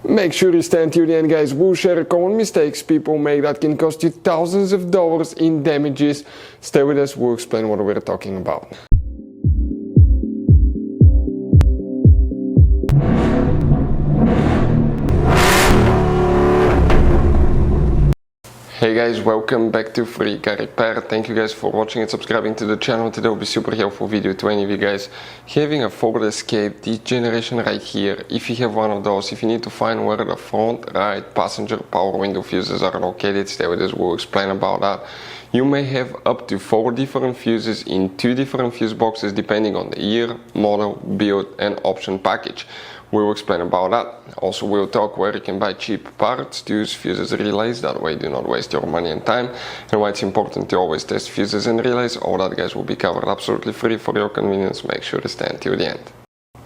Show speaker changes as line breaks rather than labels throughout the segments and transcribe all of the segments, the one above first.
Make sure you stay until the end, guys. We'll share common mistakes people make that can cost you thousands of dollars in damages. Stay with us, we'll explain what we're talking about. Hey guys, welcome back to Free Car Repair. Thank you guys for watching and subscribing to the channel. Today will be super helpful video to any of you guys having a Ford Escape, this generation right here. If you have one of those, if you need to find where the front right passenger power window fuses are located, stay with us, we'll explain about that. You may have up to 4 different fuses in 2 different fuse boxes depending on the year, model, build and option package. We will explain about that. Also we'll talk where you can buy cheap parts to use fuses relays, that way do not waste your money and time, and why it's important to always test fuses and relays. All that, guys, will be covered absolutely free for your convenience. Make sure to stay until the end.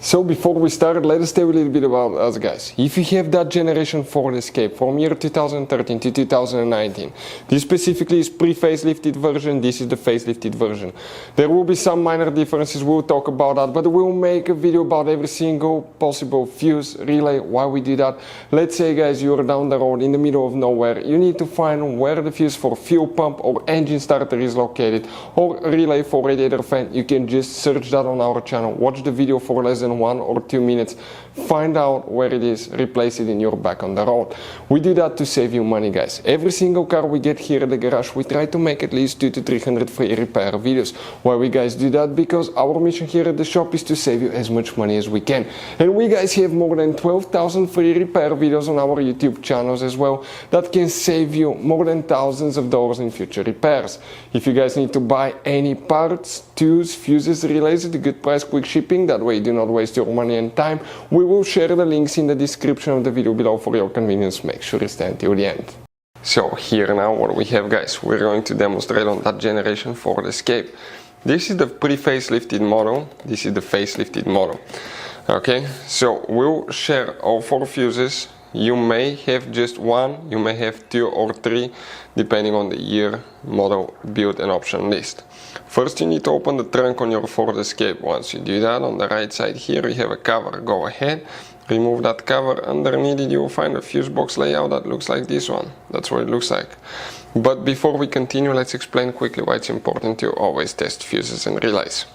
So before we start, let us tell you a little bit about us, guys. If you have that generation Ford Escape from year 2013 to 2019, this specifically is pre-facelifted version, this is the facelifted version. There will be some minor differences, we'll talk about that, but we'll make a video about every single possible fuse, relay, why we do that. Let's say, guys, you're down the road in the middle of nowhere, you need to find where the fuse for fuel pump or engine starter is located, or relay for radiator fan. You can just search that on our channel, watch the video for less than 1 or 2 minutes, find out where it is, replace it in your back on the road. We do that to save you money, guys. Every single car we get here at the garage, we try to make at least 200 to 300 free repair videos. Why we guys do that? Because our mission here at the shop is to save you as much money as we can. And we guys have more than 12,000 free repair videos on our YouTube channels as well that can save you more than thousands of dollars in future repairs. If you guys need to buy any parts, tools, fuses, relays at a good price, quick shipping, that way you do not waste your money and time, we will share the links in the description of the video below for your convenience. Make sure you stay until the end. So here now what we have, guys, we're going to demonstrate on that generation Ford Escape. This is the pre-facelifted model, this is the facelifted model. Okay, so we'll share all 4 fuses. You may have just 1, you may have 2 or 3, depending on the year, model, build and option list. First you need to open the trunk on your Ford Escape. Once you do that, on the right side here you have a cover. Go ahead, remove that cover. Underneath it you will find a fuse box layout that looks like this one. That's what it looks like. But before we continue, let's explain quickly why it's important to always test fuses and relays.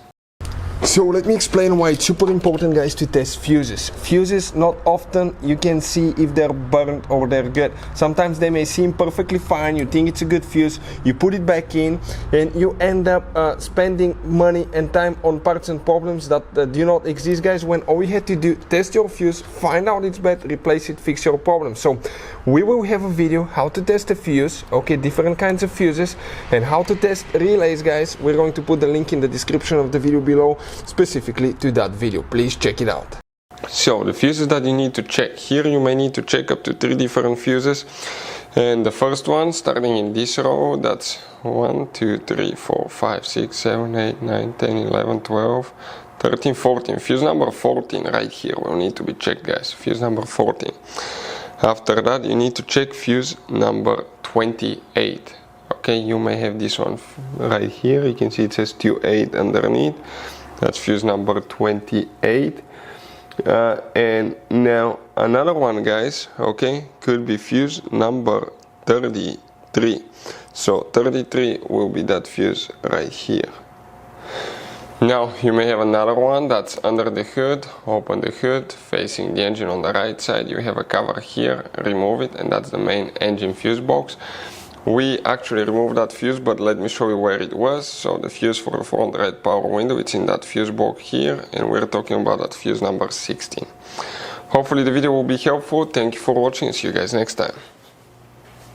So let me explain why it's super important, guys, to test fuses. Fuses, not often you can see if they're burnt or they're good. Sometimes they may seem perfectly fine, you think it's a good fuse, you put it back in and you end up spending money and time on parts and problems that do not exist, guys, when all you had to do, test your fuse, find out it's bad, replace it, fix your problem. So we will have a video how to test a fuse, okay, different kinds of fuses, and how to test relays, guys. We're going to put the link in the description of the video below specifically to that video. Please check it out. So the fuses that you need to check, here you may need to check up to 3 different fuses, and the first one starting in this row, that's 1, 2, 3, 4, 5, 6, 7, 8, 9, 10, 11, 12, 13, 14. Fuse number 14 right here will need to be checked, guys. Fuse number 14. After that you need to check fuse number 28. Okay, you may have this one right here, you can see it says 28 underneath. That's fuse number 28. And now another one, guys, okay, could be fuse number 33. So 33 will be that fuse right here. Now you may have another one that's under the hood. Open the hood, facing the engine on the right side, you have a cover here, remove it, and that's the main engine fuse box. We actually removed that fuse, but let me show you where it was. So the fuse for the front right power window, it's in that fuse box here, and we're talking about that fuse number 16. Hopefully the video will be helpful. Thank you for watching, see you guys next time.